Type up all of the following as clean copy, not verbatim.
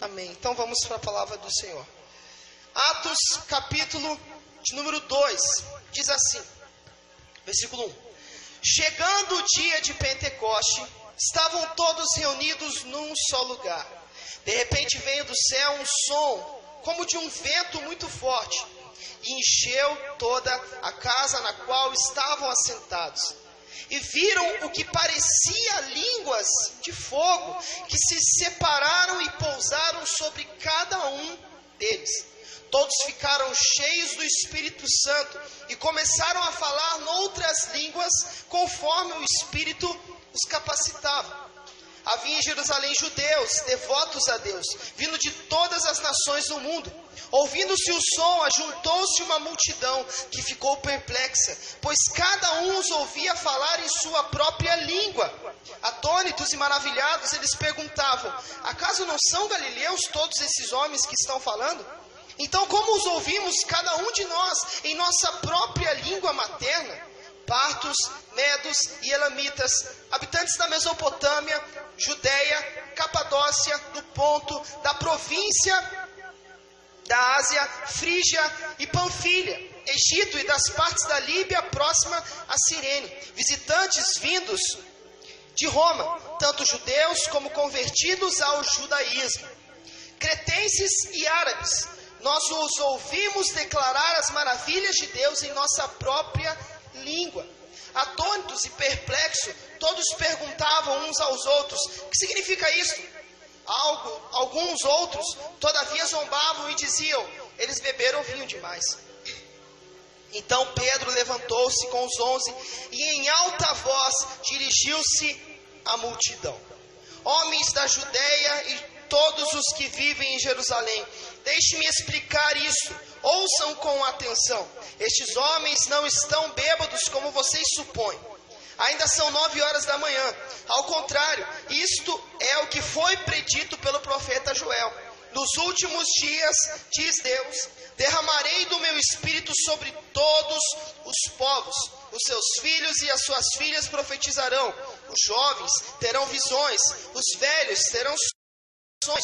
Amém. Então vamos para a palavra do Senhor. Atos, capítulo de número 2, diz assim, versículo 1. Chegando o dia de Pentecoste, estavam todos reunidos num só lugar. De repente veio do céu um som, como de um vento muito forte, e encheu toda a casa na qual estavam assentados. E viram o que parecia línguas de fogo, que se separaram e pousaram sobre cada um deles. Todos ficaram cheios do Espírito Santo e começaram a falar noutras línguas, conforme o Espírito os capacitava. Havia em Jerusalém judeus, devotos a Deus, vindo de todas as nações do mundo. Ouvindo-se o som, ajuntou-se uma multidão que ficou perplexa, pois cada um os ouvia falar em sua própria língua. Atônitos e maravilhados, eles perguntavam: acaso não são galileus todos esses homens que estão falando? Então como os ouvimos cada um de nós em nossa própria língua materna? Partos, medos e elamitas, habitantes da Mesopotâmia, Judeia, Capadócia, do Ponto, da província da Ásia, Frígia e Panfilha, Egito e das partes da Líbia próxima a Cirene, visitantes vindos de Roma, tanto judeus como convertidos ao judaísmo, cretenses e árabes. Nós os ouvimos declarar as maravilhas de Deus em nossa própria língua. Atônitos e perplexos, todos perguntavam uns aos outros: o que significa isto? Alguns outros, todavia, zombavam e diziam: eles beberam vinho demais. Então Pedro levantou-se com os 11 e em alta voz dirigiu-se à multidão: homens da Judeia e todos os que vivem em Jerusalém, deixe-me explicar isso, ouçam com atenção. Estes homens não estão bêbados como vocês supõem. Ainda são 9 horas da manhã. Ao contrário, isto é o que foi predito pelo profeta Joel. Nos últimos dias, diz Deus, derramarei do meu espírito sobre todos os povos. Os seus filhos e as suas filhas profetizarão. Os jovens terão visões. Os velhos terão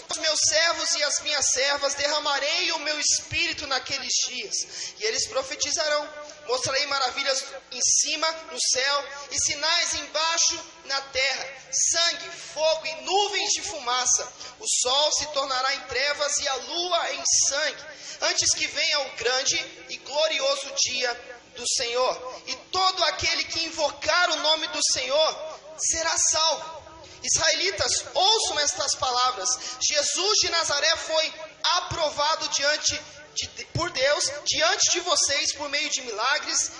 os meus servos e as minhas servas derramarei o meu espírito naqueles dias, e eles profetizarão. Mostrarei maravilhas em cima no céu e sinais embaixo na terra: sangue, fogo e nuvens de fumaça. O sol se tornará em trevas e a lua em sangue, antes que venha o grande e glorioso dia do Senhor. E todo aquele que invocar o nome do Senhor será salvo. Israelitas, ouçam estas palavras: Jesus de Nazaré foi aprovado por Deus diante de vocês por meio de milagres,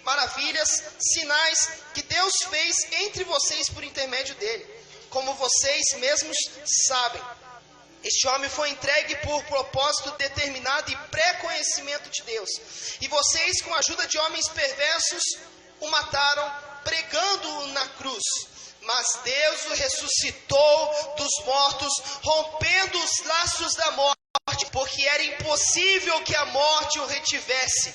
maravilhas, sinais que Deus fez entre vocês por intermédio dele, como vocês mesmos sabem. Este homem foi entregue por propósito determinado e pré-conhecimento de Deus, e vocês, com a ajuda de homens perversos, o mataram pregando-o na cruz. Mas Deus o ressuscitou dos mortos, rompendo os laços da morte, porque era impossível que a morte o retivesse.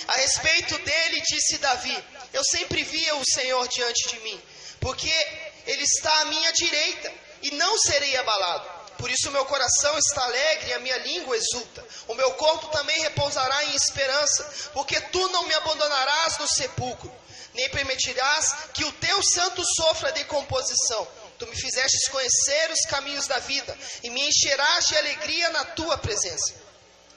A respeito dele, disse Davi: eu sempre via o Senhor diante de mim, porque ele está à minha direita, e não serei abalado. Por isso meu coração está alegre e a minha língua exulta. O meu corpo também repousará em esperança, porque tu não me abandonarás no sepulcro, nem permitirás que o teu santo sofra decomposição. Tu me fizestes conhecer os caminhos da vida, e me encherás de alegria na tua presença.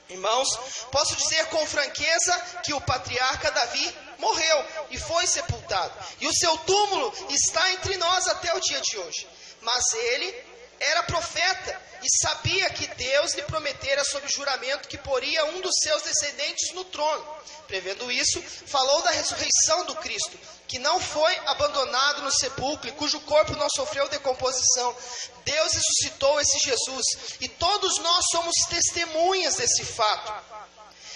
Irmãos, posso dizer com franqueza que o patriarca Davi morreu e foi sepultado, e o seu túmulo está entre nós até o dia de hoje. Mas ele era profeta e sabia que Deus lhe prometera sob juramento que poria um dos seus descendentes no trono. Prevendo isso, falou da ressurreição do Cristo, que não foi abandonado no sepulcro e cujo corpo não sofreu decomposição. Deus ressuscitou esse Jesus, e todos nós somos testemunhas desse fato.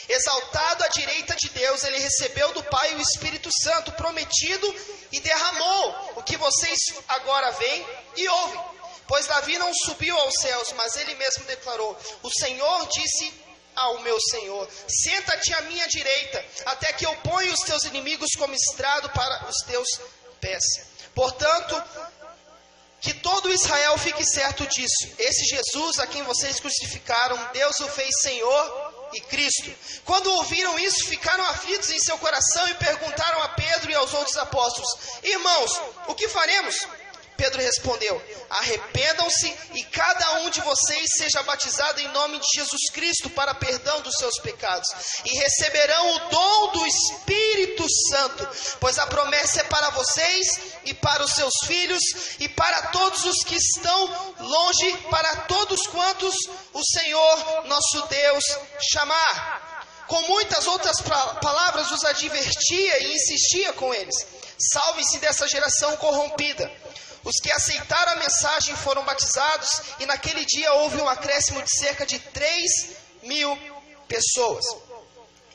Exaltado à direita de Deus, ele recebeu do Pai o Espírito Santo prometido e derramou o que vocês agora veem e ouvem. Pois Davi não subiu aos céus, mas ele mesmo declarou: o Senhor disse ao meu Senhor: senta-te à minha direita, até que eu ponha os teus inimigos como estrado para os teus pés. Portanto, Que todo Israel fique certo disso. Esse Jesus a quem vocês crucificaram, Deus o fez Senhor e Cristo. Quando ouviram isso, ficaram aflitos em seu coração e perguntaram a Pedro e aos outros apóstolos: irmãos, o que faremos? Pedro respondeu: arrependam-se e cada um de vocês seja batizado em nome de Jesus Cristo para perdão dos seus pecados, e receberão o dom do Espírito Santo, pois a promessa é para vocês e para os seus filhos e para todos os que estão longe, para todos quantos o Senhor nosso Deus chamar. Com muitas outras palavras os advertia e insistia com eles: salve-se dessa geração corrompida. Os que aceitaram a mensagem foram batizados, e naquele dia houve um acréscimo de cerca de 3.000 pessoas.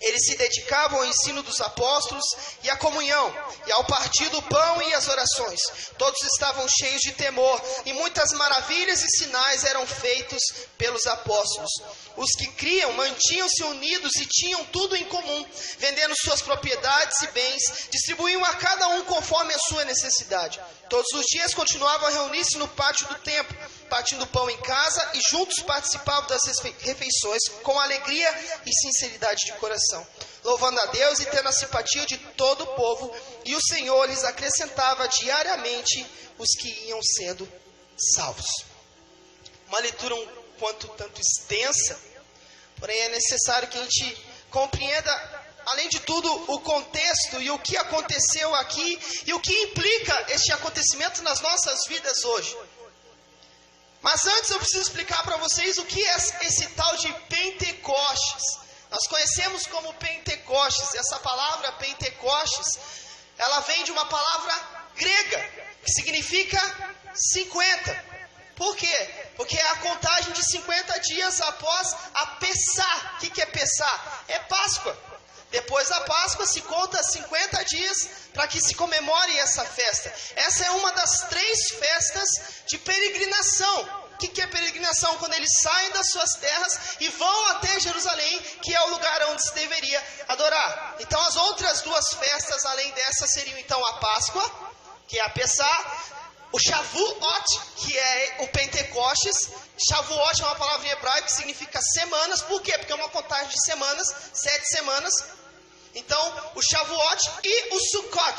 Eles se dedicavam ao ensino dos apóstolos e à comunhão, e ao partir do pão e às orações. Todos estavam cheios de temor, e muitas maravilhas e sinais eram feitos pelos apóstolos. Os que criam mantinham-se unidos e tinham tudo em comum, vendendo suas propriedades e bens, distribuíam a cada um conforme a sua necessidade. Todos os dias continuavam a reunir-se no pátio do templo, partindo pão em casa, e juntos participavam das refeições com alegria e sinceridade de coração, louvando a Deus e tendo a simpatia de todo o povo, e o Senhor lhes acrescentava diariamente os que iam sendo salvos. Uma leitura um quanto tanto extensa, porém é necessário que a gente compreenda, além de tudo, o contexto e o que aconteceu aqui e o que implica este acontecimento nas nossas vidas hoje. Mas antes eu preciso explicar para vocês o que é esse tal de Pentecostes. Nós conhecemos como Pentecostes. Essa palavra Pentecostes, ela vem de uma palavra grega, que significa 50. Por quê? Porque é a contagem de 50 dias após a Pessá. O que é Pessá? É Páscoa. Depois da Páscoa se conta 50 dias para que se comemore essa festa. Essa é uma das 3 festas de peregrinação. O que é peregrinação? Quando eles saem das suas terras e vão até Jerusalém, que é o lugar onde se deveria adorar. Então as outras 2 festas, além dessa, seriam então a Páscoa, que é a Pessá, o Shavuot, que é o Pentecostes. Shavuot é uma palavra em hebraico que significa semanas. Por quê? Porque é uma contagem de semanas, 7 semanas. Então, o Shavuot e o Sukkot.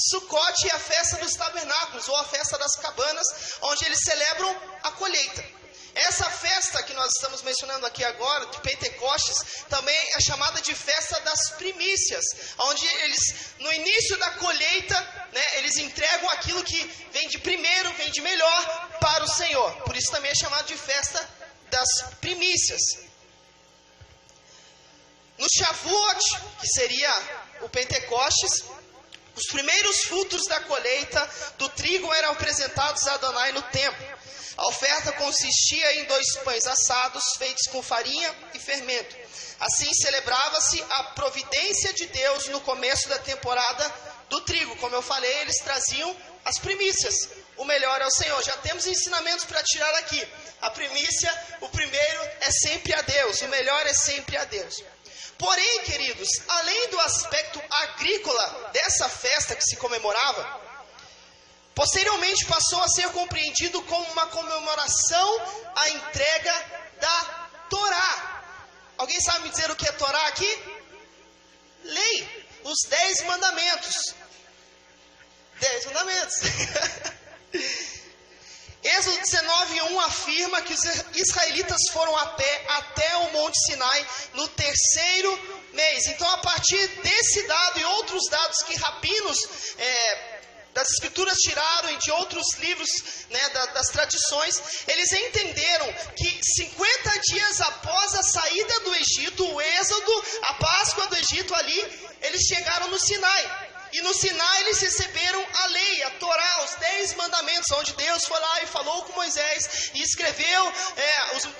Sukkot é a festa dos tabernáculos, ou a festa das cabanas, onde eles celebram a colheita. Essa festa que nós estamos mencionando aqui agora, de Pentecostes, também é chamada de festa das primícias, onde eles, no início da colheita, eles entregam aquilo que vem de primeiro, vem de melhor para o Senhor. Por isso também é chamado de festa das primícias. No Shavuot, que seria o Pentecostes, os primeiros frutos da colheita do trigo eram apresentados a Adonai no templo. A oferta consistia em 2 pães assados, feitos com farinha e fermento. Assim celebrava-se a providência de Deus no começo da temporada do trigo. Como eu falei, eles traziam as primícias. O melhor é o Senhor. Já temos ensinamentos para tirar aqui. A primícia, o primeiro é sempre a Deus. O melhor é sempre a Deus. Porém, queridos, além do aspecto agrícola dessa festa que se comemorava, posteriormente passou a ser compreendido como uma comemoração à entrega da Torá. Alguém sabe me dizer o que é Torá aqui? Lei, os 10 mandamentos. 10 mandamentos. Êxodo 19:1 afirma que os israelitas foram a pé até o Monte Sinai no 3º mês. Então, a partir desse dado e outros dados que rabinos das escrituras tiraram e de outros livros, das tradições, eles entenderam que 50 dias após a saída do Egito, o êxodo, a Páscoa do Egito ali, eles chegaram no Sinai. E no Sinai eles receberam a lei, a Torá, os 10 mandamentos, onde Deus foi lá e falou com Moisés e escreveu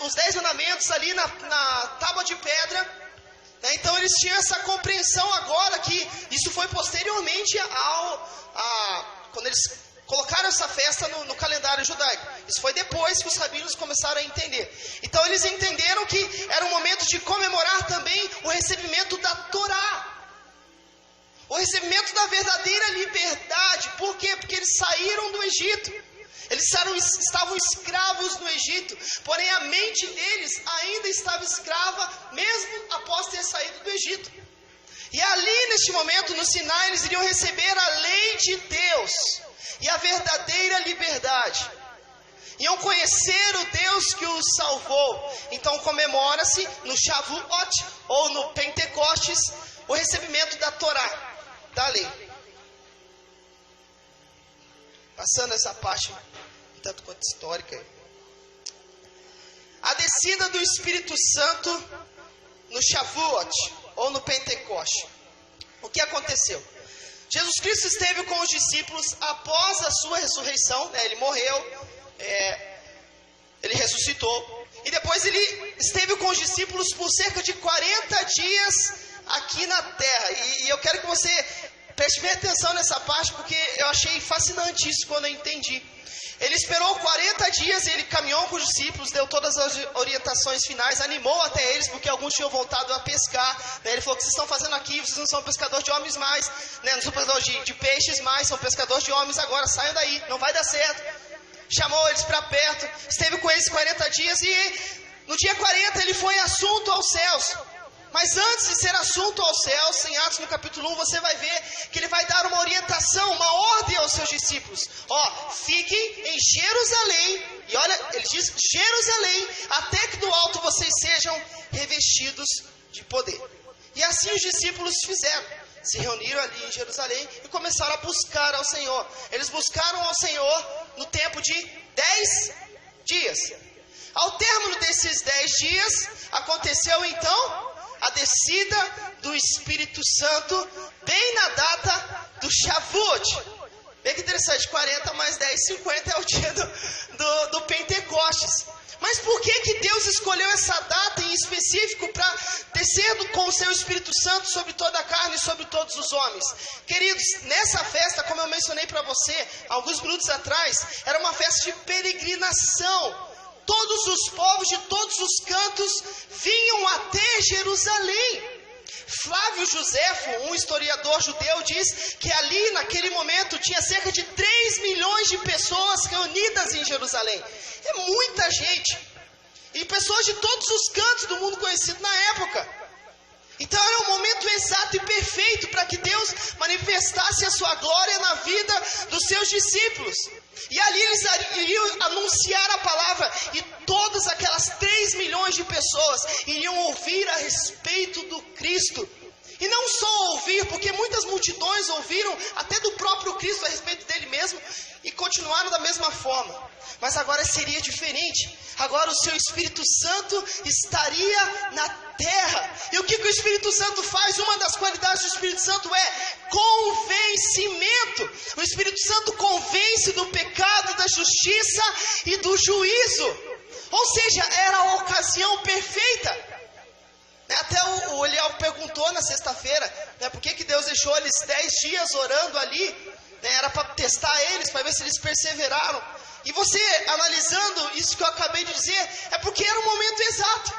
os 10 mandamentos ali na tábua de pedra. Então eles tinham essa compreensão agora, que isso foi posteriormente quando eles colocaram essa festa no calendário judaico. Isso foi depois que os rabinos começaram a entender. Então eles entenderam que era um momento de comemorar também o recebimento da Torá, o recebimento da verdadeira liberdade. Por quê? Porque eles saíram do Egito. Eles estavam escravos no Egito, porém a mente deles ainda estava escrava, mesmo após ter saído do Egito. E ali, neste momento, no Sinai, eles iriam receber a lei de Deus e a verdadeira liberdade. Iam conhecer o Deus que os salvou. Então comemora-se no Shavuot, ou no Pentecostes, o recebimento da Torá, da lei. Passando essa parte, um tanto quanto histórica. A descida do Espírito Santo no Shavuot, ou no Pentecoste. O que aconteceu? Jesus Cristo esteve com os discípulos após a sua ressurreição, né? Ele morreu, ele ressuscitou, e depois ele esteve com os discípulos por cerca de 40 dias aqui na terra. E eu quero que você preste bem atenção nessa parte, porque eu achei fascinante isso quando eu entendi. Ele esperou 40 dias, ele caminhou com os discípulos, deu todas as orientações finais, animou até eles, porque alguns tinham voltado a pescar, né? Ele falou: o que vocês estão fazendo aqui? Vocês não são pescadores de homens mais, né? Não são pescadores de peixes mais, são pescadores de homens agora, saiam daí, não vai dar certo. Chamou eles para perto, esteve com eles 40 dias e no dia 40 ele foi assunto aos céus. Mas antes de ser assunto aos céus, em Atos no capítulo 1, você vai ver que ele vai dar uma orientação, uma ordem aos seus discípulos. Ó, fiquem em Jerusalém, e olha, ele diz Jerusalém, até que do alto vocês sejam revestidos de poder. E assim os discípulos fizeram. Se reuniram ali em Jerusalém e começaram a buscar ao Senhor. Eles buscaram ao Senhor no tempo de 10 dias. Ao término desses 10 dias, aconteceu então a descida do Espírito Santo, bem na data do Shavuot. Bem que interessante, 40 mais 10, 50 é o dia do Pentecostes. Mas por que Deus escolheu essa data em específico para descer com o seu Espírito Santo sobre toda a carne e sobre todos os homens? Queridos, nessa festa, como eu mencionei para você alguns minutos atrás, era uma festa de peregrinação. Todos os povos de todos os cantos vinham até Jerusalém. Flávio Josefo, um historiador judeu, diz que ali naquele momento tinha cerca de 3 milhões de pessoas reunidas em Jerusalém. É muita gente. E pessoas de todos os cantos do mundo conhecido na época. Então era um momento exato e perfeito para que Deus manifestasse a sua glória na vida dos seus discípulos. E ali eles iriam anunciar a palavra e todas aquelas 3 milhões de pessoas iriam ouvir a respeito do Cristo. E não só ouvir, porque muitas multidões ouviram até do próprio Cristo a respeito dele mesmo e continuaram da mesma forma. Mas agora seria diferente. Agora o seu Espírito Santo estaria na terra. E o que o Espírito Santo faz? Uma das qualidades do Espírito Santo é convencimento. O Espírito Santo convence do pecado, da justiça e do juízo. Ou seja, era a ocasião perfeita. Até o Eliel perguntou na sexta-feira, né, por que Deus deixou eles 10 dias orando ali, né, era para testar eles, para ver se eles perseveraram. E você, analisando isso que eu acabei de dizer, é porque era o momento exato.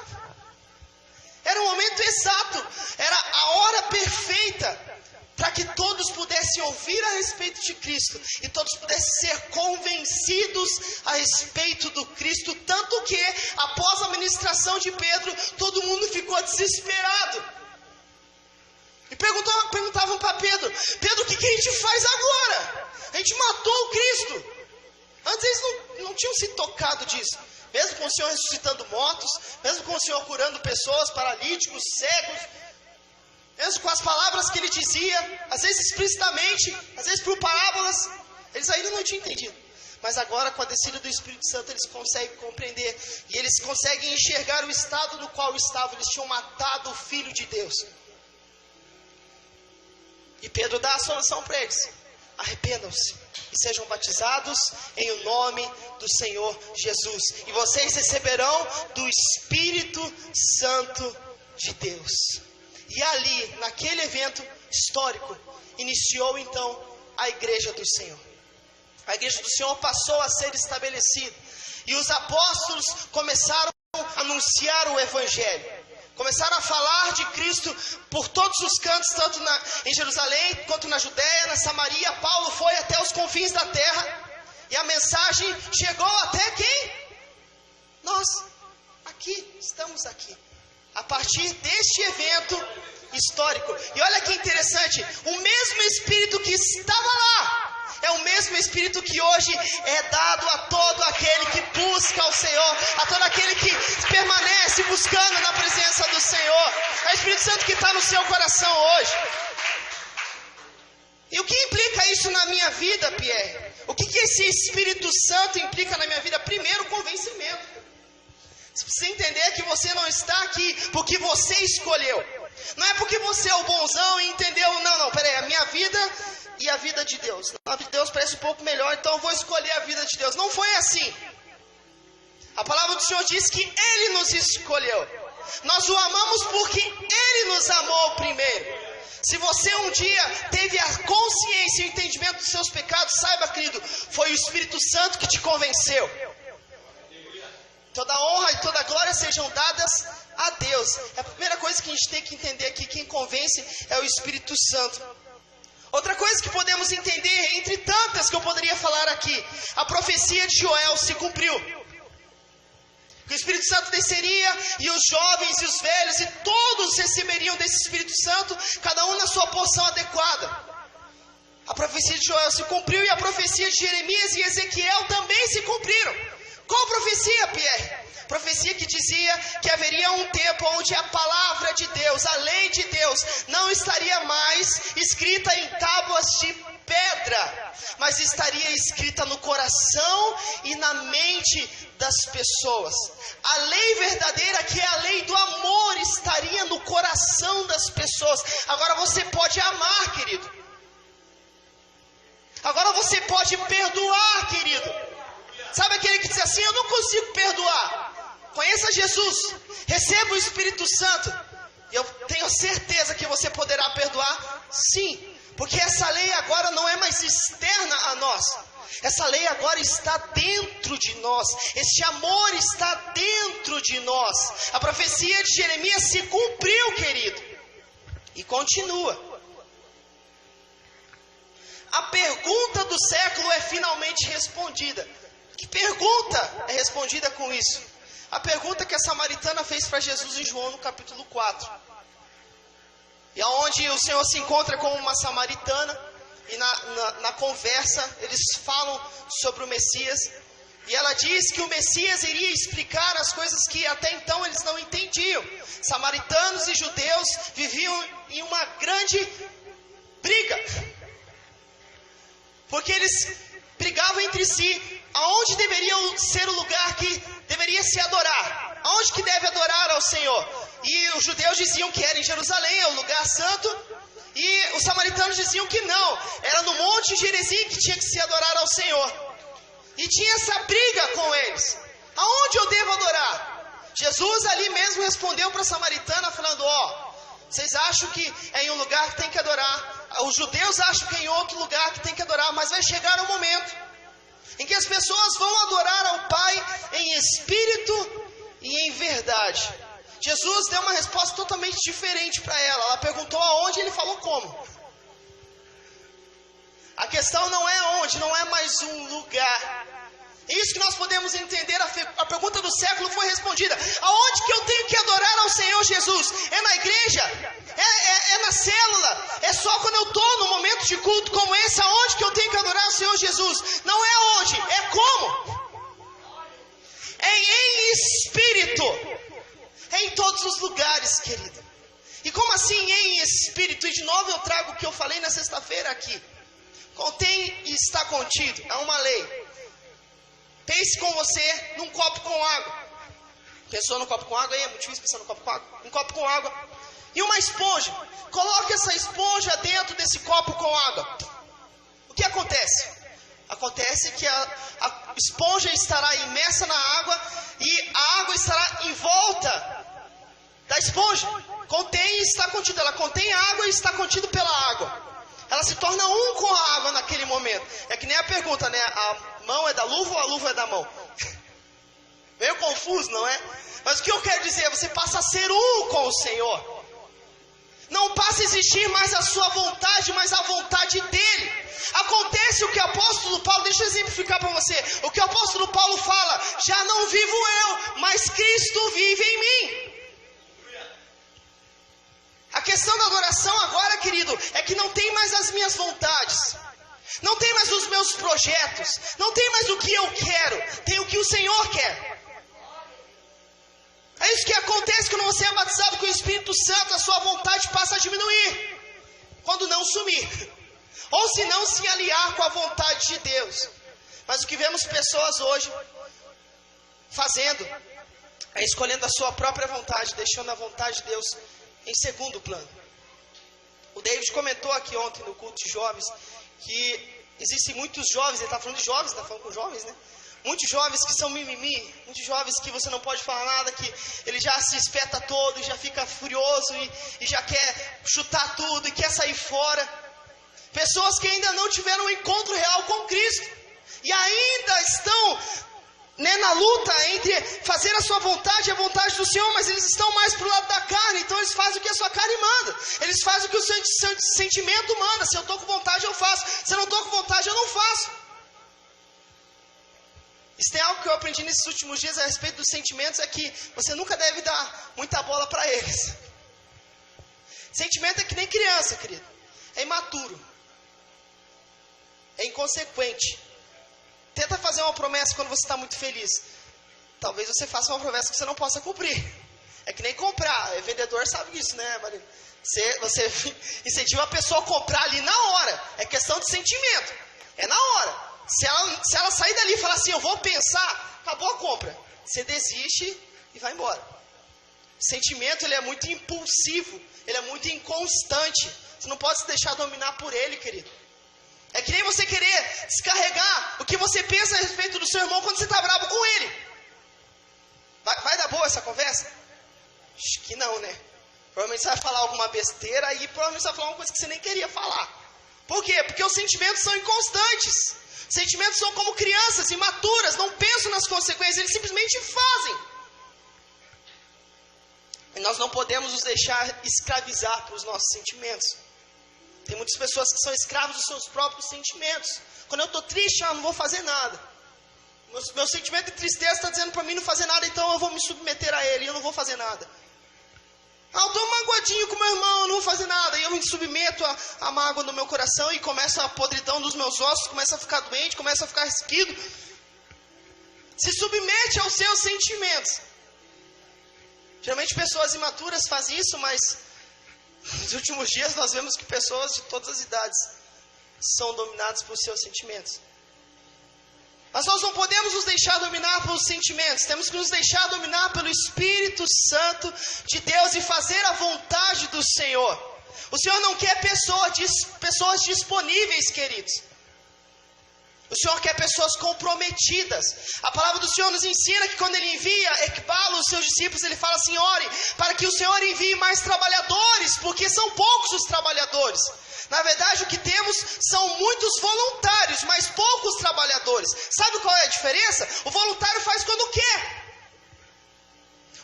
Era o momento exato, era a hora perfeita para que todos pudessem ouvir a respeito de Cristo e todos pudessem ser convencidos a respeito do Cristo, tanto que após a ministração de Pedro, todo mundo ficou desesperado e perguntavam para Pedro: Pedro, o que a gente faz agora? A gente matou o Cristo. Antes eles não tinham se tocado disso, mesmo com o Senhor ressuscitando mortos, mesmo com o Senhor curando pessoas, paralíticos, cegos, mesmo com as palavras que ele dizia, às vezes explicitamente, às vezes por parábolas, eles ainda não tinham entendido. Mas agora, com a descida do Espírito Santo, eles conseguem compreender e eles conseguem enxergar o estado no qual estavam. Eles tinham matado o Filho de Deus. E Pedro dá a solução para eles: arrependam-se e sejam batizados em o nome do Senhor Jesus, e vocês receberão do Espírito Santo de Deus. E ali, naquele evento histórico, iniciou então a igreja do Senhor. A igreja do Senhor passou a ser estabelecida. E os apóstolos começaram a anunciar o Evangelho. Começaram a falar de Cristo por todos os cantos, tanto em Jerusalém, quanto na Judéia, na Samaria. Paulo foi até os confins da terra. E a mensagem chegou até quem? Nós. Aqui, estamos aqui. A partir deste evento histórico. E olha que interessante, o mesmo Espírito que estava lá é o mesmo Espírito que hoje é dado a todo aquele que busca o Senhor, a todo aquele que permanece buscando na presença do Senhor. É o Espírito Santo que está no seu coração hoje. E o que implica isso na minha vida, Pierre? O que esse Espírito Santo implica na minha vida? Primeiro, convencimento. Você precisa entender que você não está aqui porque você escolheu. Não é porque você é o bonzão e entendeu, não, peraí, a minha vida e a vida de Deus. A vida de Deus parece um pouco melhor, então eu vou escolher a vida de Deus. Não foi assim. A palavra do Senhor diz que Ele nos escolheu. Nós o amamos porque Ele nos amou primeiro. Se você um dia teve a consciência e o entendimento dos seus pecados, saiba, querido, foi o Espírito Santo que te convenceu. Toda honra e toda glória sejam dadas a Deus. É a primeira coisa que a gente tem que entender aqui, quem convence é o Espírito Santo. Outra coisa que podemos entender, entre tantas que eu poderia falar aqui, a profecia de Joel se cumpriu. Que o Espírito Santo desceria e os jovens e os velhos e todos receberiam desse Espírito Santo, cada um na sua porção adequada. A profecia de Joel se cumpriu e a profecia de Jeremias e Ezequiel também se cumpriram. Qual profecia, Pierre? Profecia que dizia que haveria um tempo onde a palavra de Deus, a lei de Deus, não estaria mais escrita em tábuas de pedra, mas estaria escrita no coração e na mente das pessoas. A lei verdadeira, que é a lei do amor, estaria no coração das pessoas. Agora você pode amar, querido. Agora você pode perdoar, querido. Sabe aquele que diz assim, eu não consigo perdoar? Conheça Jesus, receba o Espírito Santo, e eu tenho certeza que você poderá perdoar, sim, porque essa lei agora não é mais externa a nós, essa lei agora está dentro de nós, este amor está dentro de nós. A profecia de Jeremias se cumpriu, querido, e continua. A pergunta do século é finalmente respondida. Que pergunta é respondida com isso? A pergunta que a samaritana fez para Jesus em João no capítulo 4. E aonde o Senhor se encontra com uma samaritana e na conversa eles falam sobre o Messias. E ela diz que o Messias iria explicar as coisas que até então eles não entendiam. Samaritanos e judeus viviam em uma grande briga. Porque eles brigavam entre si. Aonde deveria ser o lugar que deveria se adorar? Aonde que deve adorar ao Senhor? E os judeus diziam que era em Jerusalém, é o lugar santo. E os samaritanos diziam que não, era no Monte Gerizim que tinha que se adorar ao Senhor. E tinha essa briga com eles. Aonde eu devo adorar? Jesus ali mesmo respondeu para a samaritana falando, vocês acham que é em um lugar que tem que adorar. Os judeus acham que é em outro lugar que tem que adorar, mas vai chegar um momento em que as pessoas vão adorar ao Pai em espírito e em verdade. Jesus deu uma resposta totalmente diferente para ela. Ela perguntou aonde, ele falou como. A questão não é onde, não é mais um lugar. É isso que nós podemos entender. A pergunta do século foi respondida. Aonde que eu tenho que adorar ao Senhor Jesus? É na igreja? É na célula? É só quando eu estou no momento de culto como esse? Aonde que eu tenho que adorar ao Senhor Jesus? Não é onde, é como. É em espírito. É em todos os lugares, querido. E como assim em espírito? E de novo eu trago o que eu falei na sexta-feira aqui. Contém e está contido. É uma lei. Pense com você num copo com água. Pensou no copo com água? Aí é muito difícil pensar no copo com água. Um copo com água e uma esponja. Coloque essa esponja dentro desse copo com água. O que acontece? Acontece que a esponja estará imersa na água e a água estará em volta da esponja. Contém e está contido. Ela contém água e está contido pela água. Ela se torna um com a água naquele momento. É que nem a pergunta, né? A mão é da luva ou a luva é da mão? Meio confuso, não é? Mas o que eu quero dizer? Você passa a ser um com o Senhor. Não passa a existir mais a sua vontade, mas a vontade dele. Acontece o que o apóstolo Paulo, deixa eu exemplificar para você. O que o apóstolo Paulo fala: já não vivo eu, mas Cristo vive em mim. A questão da adoração agora, querido, é que não tem mais as minhas vontades. Não tem mais os meus projetos. Não tem mais o que eu quero. Tem o que o Senhor quer. É isso que acontece quando você é batizado com o Espírito Santo. A sua vontade passa a diminuir, quando não sumir, ou se não se aliar com a vontade de Deus. Mas o que vemos pessoas hoje fazendo é escolhendo a sua própria vontade, deixando a vontade de Deus em segundo plano. O David comentou aqui ontem no culto de jovens que existem muitos jovens, ele está falando de jovens, está falando com jovens, né? Muitos jovens que são mimimi, muitos jovens que você não pode falar nada, que ele já se espeta todo, já fica furioso e já quer chutar tudo e quer sair fora. Pessoas que ainda não tiveram um encontro real com Cristo e ainda estão, na luta entre fazer a sua vontade e a vontade do Senhor, mas eles estão mais para o lado da carne, então eles fazem o que a sua carne manda, eles fazem o que o seu sentimento manda. Se eu estou com vontade eu faço, se eu não estou com vontade eu não faço. Isso tem algo que eu aprendi nesses últimos dias a respeito dos sentimentos, é que você nunca deve dar muita bola para eles. Sentimento é que nem criança, querido. É imaturo. É inconsequente. Tenta fazer uma promessa quando você está muito feliz. Talvez você faça uma promessa que você não possa cumprir. É que nem comprar. Vendedor sabe disso, né, Maria? Você incentiva a pessoa a comprar ali na hora. É questão de sentimento. É na hora. Se ela sair dali e falar assim, eu vou pensar, acabou a compra. Você desiste e vai embora. O sentimento, ele é muito impulsivo, ele é muito inconstante. Você não pode se deixar dominar por ele, querido. É que nem você querer descarregar o que você pensa a respeito do seu irmão quando você está bravo com ele. Vai dar boa essa conversa? Acho que não, né? Provavelmente você vai falar alguma besteira e provavelmente você vai falar uma coisa que você nem queria falar. Por quê? Porque os sentimentos são inconstantes. Sentimentos são como crianças imaturas, não pensam nas consequências, eles simplesmente fazem. E nós não podemos nos deixar escravizar pelos nossos sentimentos. Tem muitas pessoas que são escravos dos seus próprios sentimentos. Quando eu estou triste, eu não vou fazer nada. Meu sentimento de tristeza está dizendo para mim não fazer nada, então eu vou me submeter a ele e eu não vou fazer nada. Eu estou magoadinho com meu irmão, eu não vou fazer nada. E eu me submeto a mágoa no meu coração e começa a podridão dos meus ossos, começa a ficar doente, começa a ficar ressequido. Se submete aos seus sentimentos. Geralmente pessoas imaturas fazem isso, mas nos últimos dias nós vemos que pessoas de todas as idades são dominadas por seus sentimentos. Mas nós não podemos nos deixar dominar pelos sentimentos. Temos que nos deixar dominar pelo Espírito Santo de Deus e fazer a vontade do Senhor. O Senhor não quer pessoas disponíveis, queridos. O Senhor quer pessoas comprometidas. A palavra do Senhor nos ensina que quando Ele envia Ecbalo, os seus discípulos, Ele fala assim, ore para que o Senhor envie mais trabalhadores, porque são poucos os trabalhadores. Na verdade, o que temos são muitos voluntários, mas poucos trabalhadores. Sabe qual é a diferença? O voluntário faz quando quer.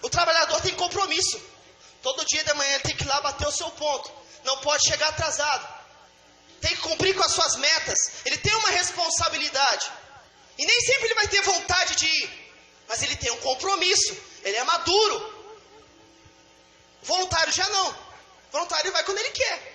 O trabalhador tem compromisso. Todo dia de manhã ele tem que ir lá bater o seu ponto. Não pode chegar atrasado. Tem que cumprir com as suas metas. Ele tem uma responsabilidade. E nem sempre ele vai ter vontade de ir. Mas ele tem um compromisso. Ele é maduro. O voluntário já não. O voluntário vai quando ele quer.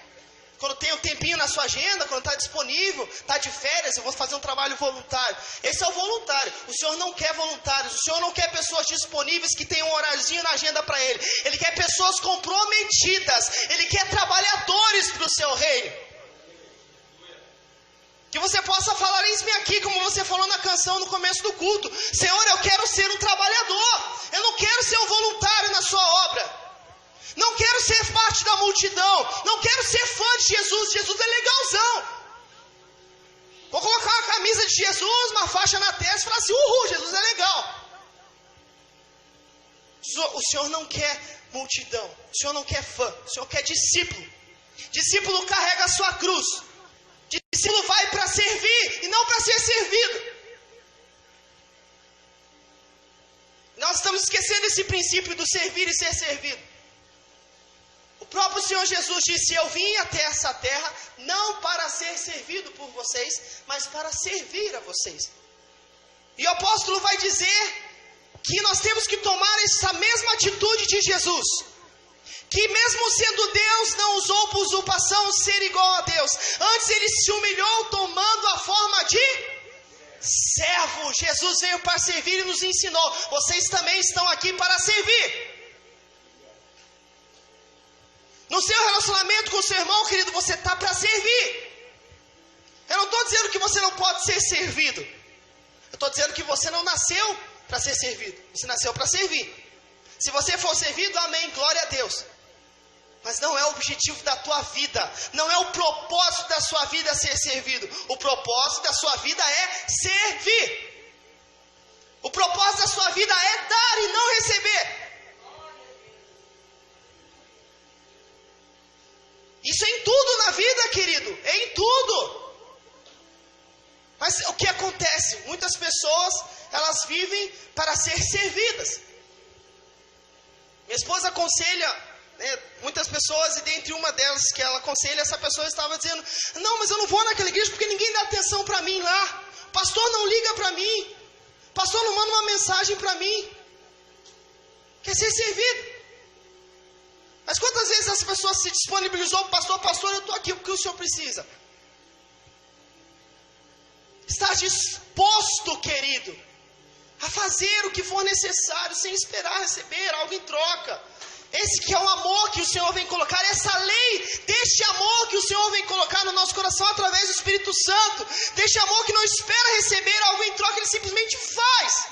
Quando tem um tempinho na sua agenda, quando está disponível, está de férias, eu vou fazer um trabalho voluntário. Esse é o voluntário. O Senhor não quer voluntários. O Senhor não quer pessoas disponíveis que tenham um horáriozinho na agenda para Ele. Ele quer pessoas comprometidas. Ele quer trabalhadores para o seu reino. Que você possa falar isso aqui, como você falou na canção no começo do culto. Senhor, eu quero ser um trabalhador. Eu não quero ser um voluntário na sua obra. Não quero ser parte da multidão. Não quero ser fã de Jesus. Jesus é legalzão. Vou colocar uma camisa de Jesus, uma faixa na testa e falar assim, uhul, Jesus é legal. O Senhor não quer multidão. O Senhor não quer fã. O Senhor quer discípulo. Discípulo carrega a sua cruz. Discípulo vai para servir e não para ser servido. Nós estamos esquecendo esse princípio do servir e ser servido. O próprio Senhor Jesus disse: eu vim até essa terra não para ser servido por vocês, mas para servir a vocês. E o apóstolo vai dizer que nós temos que tomar essa mesma atitude de Jesus, que mesmo sendo Deus, não usou por usurpação ser igual a Deus. Antes ele se humilhou tomando a forma de servo. Jesus veio para servir e nos ensinou: vocês também estão aqui para servir. No seu relacionamento com o seu irmão, querido, você está para servir. Eu não estou dizendo que você não pode ser servido. Eu estou dizendo que você não nasceu para ser servido. Você nasceu para servir. Se você for servido, amém, glória a Deus. Mas não é o objetivo da tua vida. Não é o propósito da sua vida ser servido. O propósito da sua vida é servir. O propósito da sua vida é dar e não receber. Isso é em tudo na vida, querido. É em tudo. Mas o que acontece? Muitas pessoas, elas vivem para ser servidas. Minha esposa aconselha muitas pessoas, e dentre uma delas que ela aconselha, essa pessoa estava dizendo: não, mas eu não vou naquela igreja porque ninguém dá atenção para mim lá. Pastor não liga para mim. Pastor não manda uma mensagem para mim. Quer ser servido. Mas quantas vezes essa pessoa se disponibilizou para o pastor: pastor, eu estou aqui porque o senhor precisa. Está disposto, querido, a fazer o que for necessário, sem esperar receber algo em troca. Esse que é o amor que o Senhor vem colocar, essa lei deste amor que o Senhor vem colocar no nosso coração através do Espírito Santo, deste amor que não espera receber algo em troca, ele simplesmente faz.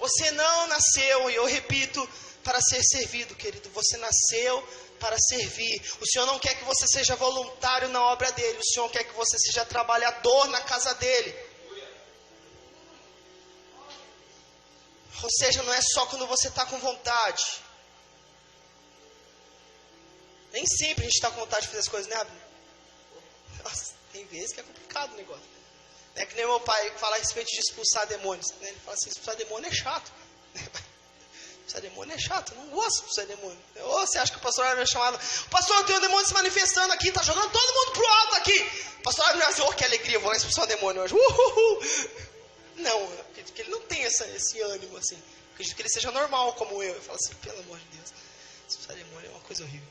Você não nasceu, e eu repito, para ser servido, querido. Você nasceu para servir. O Senhor não quer que você seja voluntário na obra dele. O Senhor quer que você seja trabalhador na casa dele. Ou seja, não é só quando você está com vontade. Nem sempre a gente está com vontade de fazer as coisas, né, Abner? Nossa, tem vezes que é complicado o negócio. É que nem meu pai fala a respeito de expulsar demônios. Né? Ele fala assim: expulsar demônio é chato. Expulsar demônio é chato, eu não gosto de expulsar demônio. Ou você acha que o pastor vai me chamar: pastor, eu tenho um demônio se manifestando aqui, está jogando todo mundo pro alto aqui. O pastor vai me dizer: oh, que alegria, vou lá expulsar o demônio hoje. Não, eu acredito que ele não tem esse ânimo assim. Eu acredito que ele seja normal como eu. Eu falo assim: pelo amor de Deus, expulsar demônio é uma coisa horrível.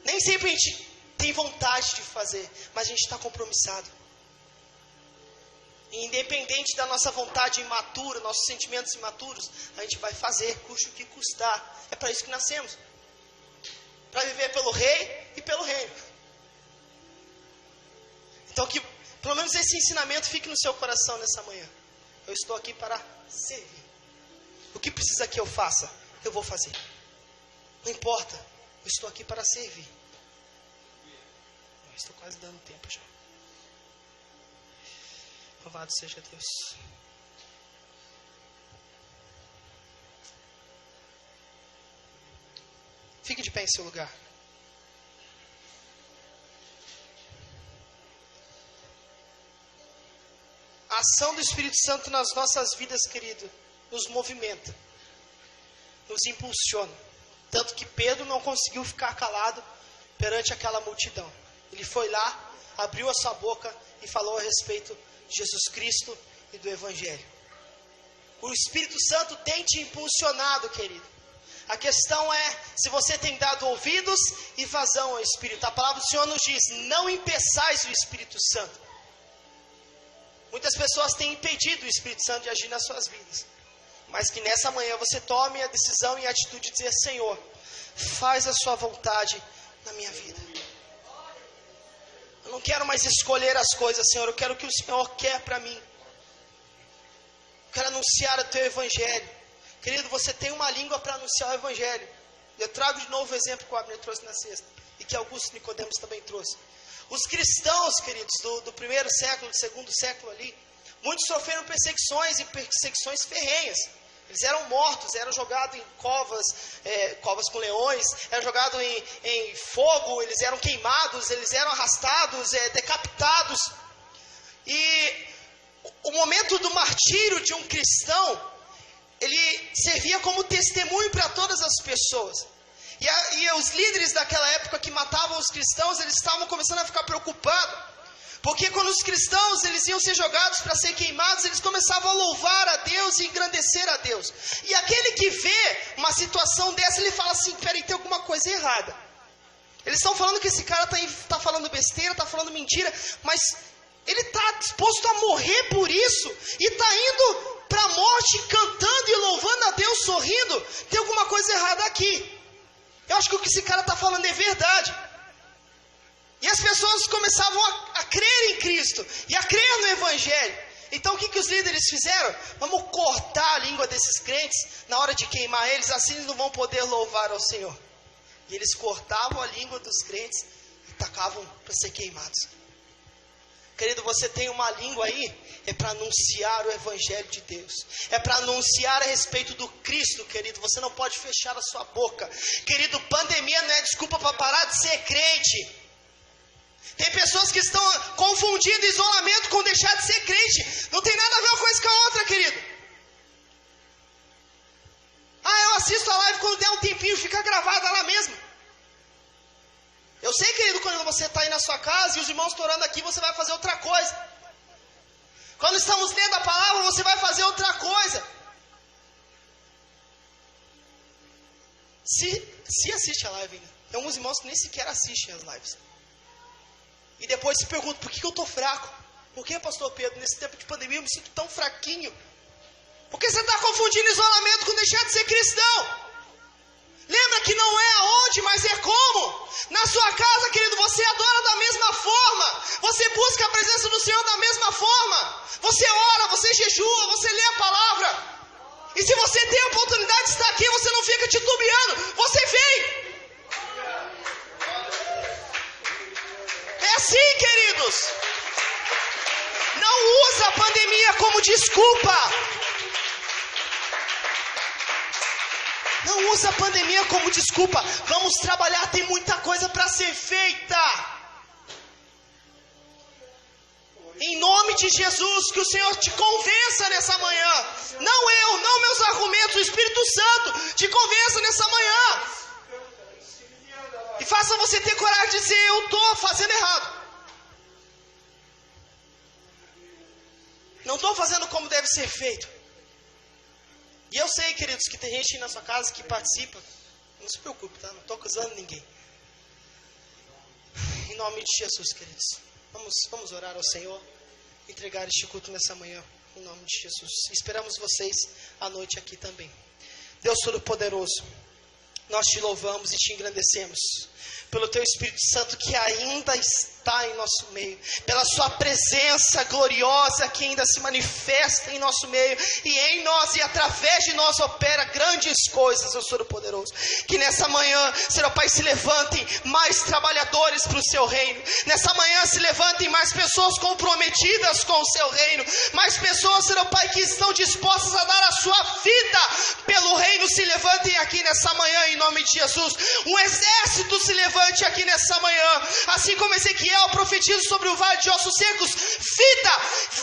Nem sempre a gente tem vontade de fazer, mas a gente está compromissado. E independente da nossa vontade imatura, nossos sentimentos imaturos, a gente vai fazer, custe o que custar. É para isso que nascemos. Para viver pelo rei e pelo reino. Então que pelo menos esse ensinamento fique no seu coração nessa manhã. Eu estou aqui para servir. O que precisa que eu faça, eu vou fazer. Não importa, eu estou aqui para servir. Eu estou quase dando tempo já. Louvado seja Deus. Fique de pé em seu lugar. A ação do Espírito Santo nas nossas vidas, querido, nos movimenta, nos impulsiona. Tanto que Pedro não conseguiu ficar calado perante aquela multidão. Ele foi lá, abriu a sua boca e falou a respeito de Jesus Cristo e do Evangelho. O Espírito Santo tem te impulsionado, querido. A questão é se você tem dado ouvidos e vazão ao Espírito. A palavra do Senhor nos diz: não impeçais o Espírito Santo. Muitas pessoas têm impedido o Espírito Santo de agir nas suas vidas. Mas que nessa manhã você tome a decisão e a atitude de dizer: Senhor, faz a sua vontade na minha vida. Eu não quero mais escolher as coisas, Senhor. Eu quero o que o Senhor quer para mim. Eu quero anunciar o teu Evangelho. Querido, você tem uma língua para anunciar o Evangelho. Eu trago de novo o exemplo que o Abner trouxe na sexta. E que Augusto Nicodemos também trouxe. Os cristãos, queridos, do primeiro século, do segundo século ali, muitos sofreram perseguições e perseguições ferrenhas. Eles eram mortos, eram jogados em covas com leões, eram jogados em fogo, eles eram queimados, eles eram arrastados, decapitados. E o momento do martírio de um cristão ele servia como testemunho para todas as pessoas. E os líderes daquela época que matavam os cristãos, eles estavam começando a ficar preocupados. Porque quando os cristãos eles iam ser jogados para ser queimados, eles começavam a louvar a Deus e engrandecer a Deus. E aquele que vê uma situação dessa, ele fala assim, peraí, tem alguma coisa errada. Eles estão falando que esse cara está falando besteira, está falando mentira, mas ele está disposto a morrer por isso, e está indo para a morte cantando e louvando a Deus, sorrindo. Tem alguma coisa errada aqui. Eu acho que o que esse cara está falando é verdade. E as pessoas começavam a crer em Cristo e a crer no Evangelho. Então o que os líderes fizeram? Vamos cortar a língua desses crentes na hora de queimar eles, assim eles não vão poder louvar ao Senhor. E eles cortavam a língua dos crentes e tacavam para ser queimados. Querido, você tem uma língua aí, é para anunciar o Evangelho de Deus. É para anunciar a respeito do Cristo, querido. Você não pode fechar a sua boca. Querido, pandemia não é desculpa para parar de ser crente. Tem pessoas que estão confundindo isolamento com deixar de ser crente. Não tem nada a ver uma coisa com a outra, querido. Eu assisto a live quando der um tempinho, fica gravada lá mesmo. Eu sei, querido, quando você está aí na sua casa e os irmãos estão orando aqui, você vai fazer outra coisa. Quando estamos lendo a palavra, você vai fazer outra coisa. Se assiste a live ainda. Tem alguns irmãos que nem sequer assistem as lives. E depois se perguntam, por que eu estou fraco? Por que, pastor Pedro, nesse tempo de pandemia eu me sinto tão fraquinho? Porque você está confundindo isolamento com deixar de ser cristão. Lembra que não é aonde, mas é como. Na sua casa, querido, você adora da mesma forma. Você busca a presença do Senhor da mesma forma. Você ora, você jejua, você lê a palavra. E se você tem a oportunidade de estar aqui, você não fica titubeando. Você vem. É assim, queridos. Não usa a pandemia como desculpa. Não usa a pandemia como desculpa. Vamos trabalhar, tem muita coisa para ser feita. Em nome de Jesus, que o Senhor te convença nessa manhã. Não eu, não meus argumentos, o Espírito Santo te convença nessa manhã. E faça você ter coragem de dizer, eu estou fazendo errado. Não estou fazendo como deve ser feito. E eu sei, queridos, que tem gente aí na sua casa que participa. Não se preocupe, tá? Não estou acusando ninguém. Em nome de Jesus, queridos. Vamos orar ao Senhor. Entregar este culto nessa manhã. Em nome de Jesus. Esperamos vocês à noite aqui também. Deus Todo-Poderoso, nós te louvamos e te engrandecemos. Pelo Teu Espírito Santo que ainda está em nosso meio, pela Sua presença gloriosa que ainda se manifesta em nosso meio, e em nós e através de nós opera grandes coisas, Deus Todo-Poderoso. Que nessa manhã, Senhor Pai, se levantem mais trabalhadores para o Seu reino. Nessa manhã se levantem mais pessoas comprometidas com o Seu reino, mais pessoas, Senhor Pai, que estão dispostas a dar a sua vida pelo reino. Se levantem aqui nessa manhã em nome de Jesus. Um exército se levante aqui nessa manhã, assim como Ezequiel profetiza sobre o vale de ossos secos.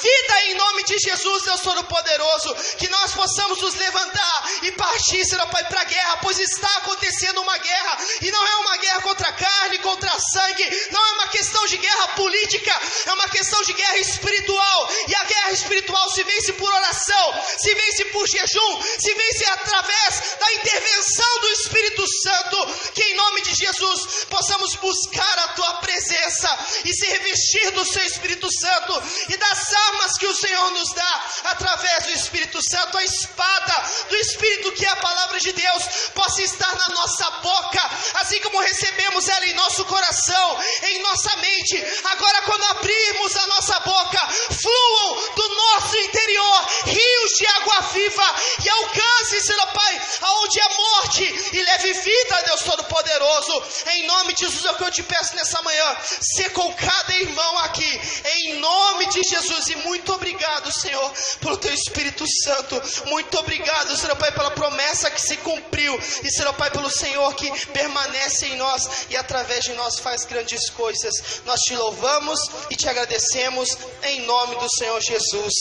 Vida em nome de Jesus, Deus Todo-Poderoso. Que nós possamos nos levantar e partir, Senhor Pai, para a guerra, pois está acontecendo uma guerra, e não é uma guerra contra a carne, contra sangue, não é uma questão de guerra política, é uma questão de guerra espiritual. E a guerra espiritual se vence por oração, se vence por jejum, se vence através da intervenção do Espírito Santo. Que em nome de Jesus possamos buscar a Tua presença e se revestir do Seu Espírito Santo e das armas que o Senhor nos dá através do Espírito Santo. A espada do Espírito, que é a palavra de Deus, possa estar na nossa boca, assim como recebemos ela em nosso coração, em nossa mente. Agora, quando abrirmos a nossa boca, fluam do nosso interior rios de água viva e alcance, Senhor Pai, aonde é morte, e leve vida, Deus Todo-Poderoso. Em nome de Jesus é o que eu te peço nessa manhã. Ser com cada irmão aqui, em nome de Jesus. E muito obrigado, Senhor, pelo Teu Espírito Santo. Muito obrigado, Senhor Pai, pela promessa que se cumpriu, e Senhor Pai, pelo Senhor que permanece em nós e através de nós faz grandes coisas. Nós te louvamos e te agradecemos em nome do Senhor Jesus.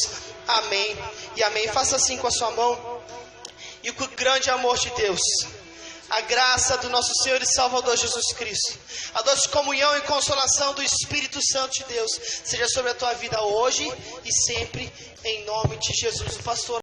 Amém e amém. Faça assim com a sua mão E com o grande amor de Deus, a graça do nosso Senhor e Salvador Jesus Cristo, a doce comunhão e consolação do Espírito Santo de Deus, seja sobre a tua vida hoje e sempre, em nome de Jesus. O pastor